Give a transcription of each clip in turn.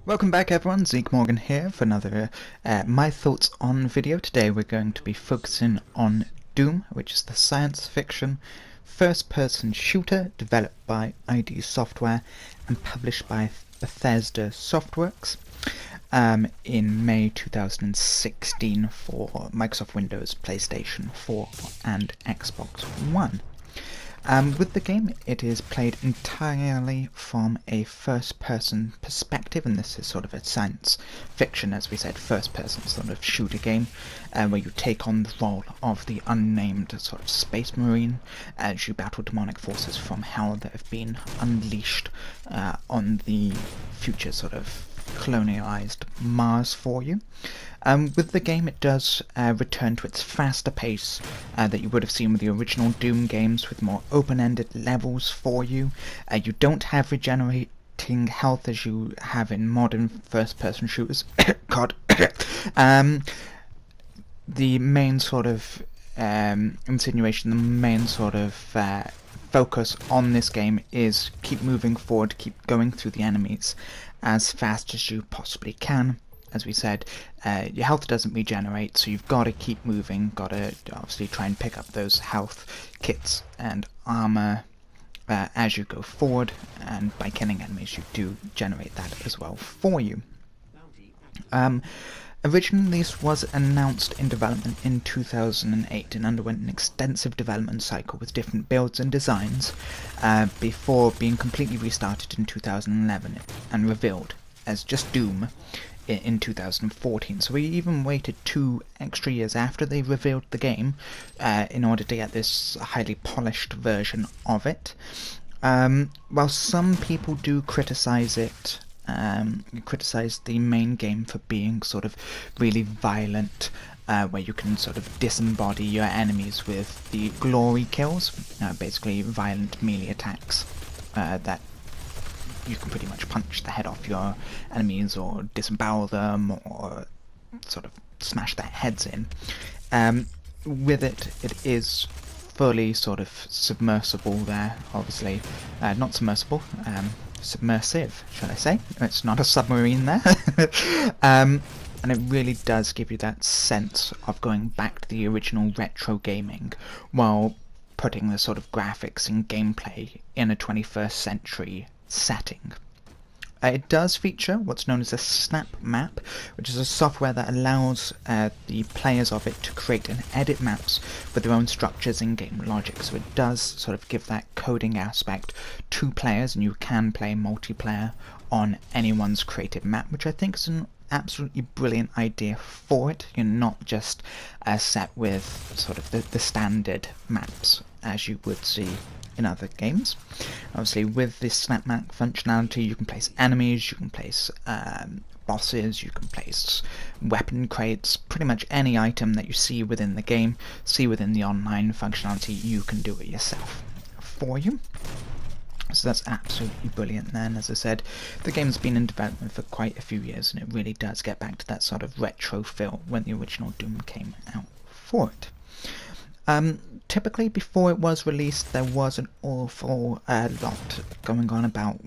Welcome back everyone, Zeke Morgan here for another My Thoughts On video. Today we're going to be focusing on Doom, which is the science fiction first-person shooter developed by ID Software and published by Bethesda Softworks in May 2016 for Microsoft Windows, PlayStation 4 and Xbox One. With the game, it is played entirely from a first-person perspective, and this is sort of a science fiction, as we said, first-person sort of shooter game, where you take on the role of the unnamed sort of space marine as you battle demonic forces from hell that have been unleashed on the future sort of colonized Mars for you. With the game, it does return to its faster pace that you would have seen with the original Doom games, with more open-ended levels for you. You don't have regenerating health as you have in modern first-person shooters. God. The main sort of insinuation, the main sort of focus on this game is keep moving forward, keep going through the enemies as fast as you possibly can. As we said, your health doesn't regenerate, so you've got to keep moving, got to obviously try and pick up those health kits and armour as you go forward, and by killing enemies you do generate that as well for you. Originally this was announced in development in 2008 and underwent an extensive development cycle with different builds and designs before being completely restarted in 2011 and revealed as just Doom in 2014. So we even waited 2 extra years after they revealed the game in order to get this highly polished version of it. While some people do criticize it, criticize the main game for being sort of really violent, where you can sort of disembody your enemies with the glory kills, basically violent melee attacks that you can pretty much punch the head off your enemies or disembowel them or sort of smash their heads in. With it is fully sort of submersible there, obviously. Not submersible, submersive, should I say. It's not a submarine there. And it really does give you that sense of going back to the original retro gaming while putting the sort of graphics and gameplay in a 21st century setting. It does feature what's known as a snap map, which is a software that allows the players of it to create and edit maps with their own structures in game logic. So it does sort of give that coding aspect to players, and you can play multiplayer on anyone's created map, which I think is an absolutely brilliant idea for it. You're not just set with sort of the standard maps as you would see in other games. Obviously with this snap map functionality you can place enemies, you can place bosses, you can place weapon crates, pretty much any item that you see within the game, see within the online functionality, you can do it yourself for you. So that's absolutely brilliant then. As I said, the game's been in development for quite a few years and it really does get back to that sort of retro feel when the original Doom came out for it. Typically, before it was released, there was an awful lot going on about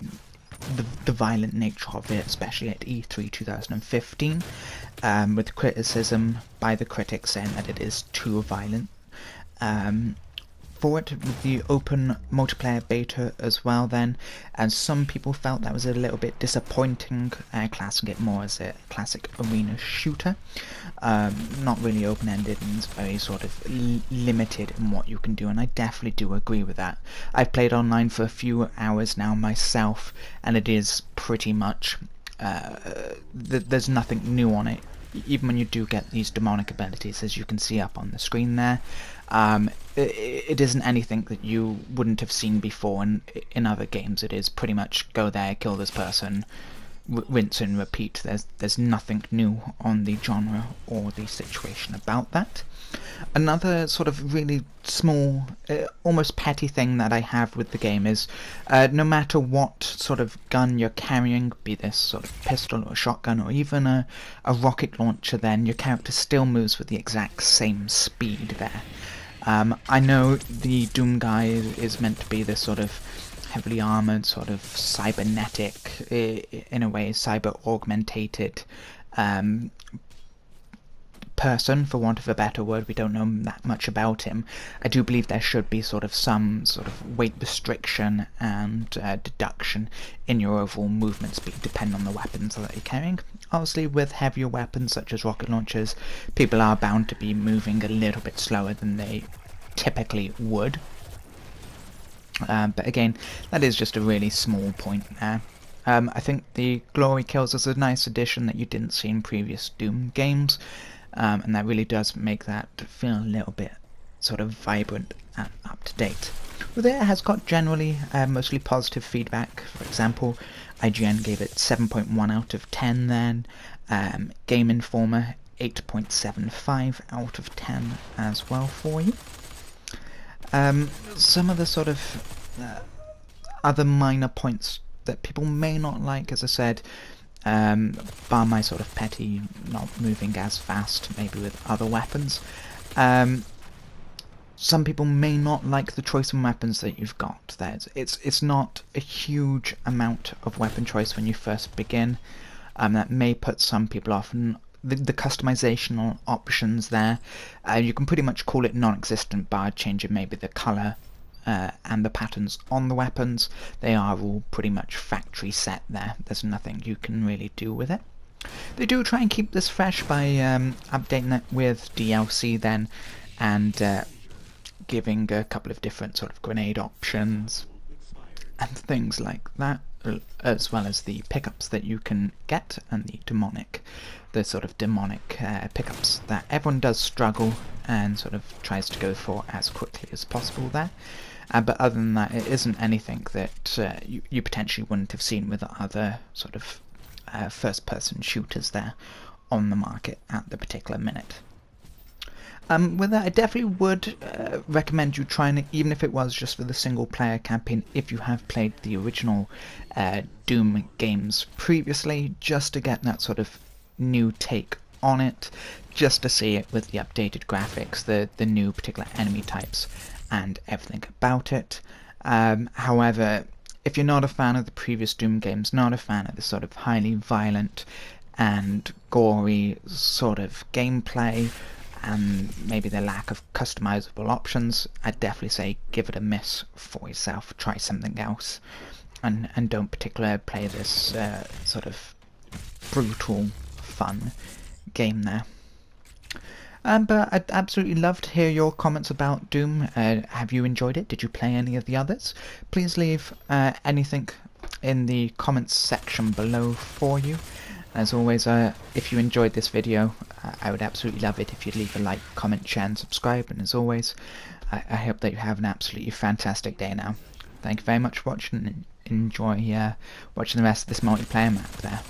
the violent nature of it, especially at E3 2015, with criticism by the critics saying that it is too violent. For it, with the open multiplayer beta as well then, and some people felt that was a little bit disappointing, classing it more as a classic arena shooter. Not really open-ended and very sort of limited in what you can do, and I definitely do agree with that. I've played online for a few hours now myself, and it is pretty much, there's nothing new on it. Even when you do get these demonic abilities, as you can see up on the screen there, it isn't anything that you wouldn't have seen before in other games. It is pretty much go there, kill this person, rinse and repeat. There's nothing new on the genre or the situation about that. Another sort of really small, almost petty thing that I have with the game is no matter what sort of gun you're carrying, be this sort of pistol or shotgun or even a rocket launcher, then your character still moves with the exact same speed there. I know the Doom guy is meant to be this sort of heavily armoured, sort of cybernetic, in a way, cyber-augmentated person, for want of a better word. We don't know that much about him. I do believe there should be sort of some sort of weight restriction and deduction in your overall movement speed, depending on the weapons that you're carrying. Obviously, with heavier weapons such as rocket launchers, people are bound to be moving a little bit slower than they typically would. But again, that is just a really small point there. I think the glory kills is a nice addition that you didn't see in previous Doom games. And that really does make that feel a little bit sort of vibrant and up to date. Well, it has got generally mostly positive feedback. For example, IGN gave it 7.1 out of 10 then. Game Informer 8.75 out of 10 as well for you. Some of the sort of other minor points that people may not like, as I said, bar my sort of petty not moving as fast maybe with other weapons. Some people may not like the choice of weapons that you've got. It's not a huge amount of weapon choice when you first begin. That may put some people off. And the customization options there, you can pretty much call it non-existent, bar changing maybe the colour and the patterns on the weapons. They are all pretty much factory set there. There's nothing you can really do with it. They do try and keep this fresh by updating it with DLC then, and giving a couple of different sort of grenade options and things like that, as well as the pickups that you can get, and the sort of demonic pickups that everyone does struggle and sort of tries to go for as quickly as possible there. But other than that, it isn't anything that you potentially wouldn't have seen with other sort of first-person shooters there on the market at the particular minute. With that, I definitely would recommend you trying it, even if it was just for the single-player campaign, if you have played the original Doom games previously, just to get that sort of new take on it, just to see it with the updated graphics, the new particular enemy types, and everything about it. However, if you're not a fan of the previous Doom games, not a fan of the sort of highly violent and gory sort of gameplay, and maybe the lack of customizable options, I'd definitely say give it a miss for yourself. Try something else, and don't particularly play this sort of brutal, fun game there. But I'd absolutely love to hear your comments about Doom. Have you enjoyed it? Did you play any of the others? Please leave anything in the comments section below for you. As always, if you enjoyed this video, I would absolutely love it if you'd leave a like, comment, share and subscribe. And as always, I hope that you have an absolutely fantastic day now. Thank you very much for watching, and enjoy watching the rest of this multiplayer map there.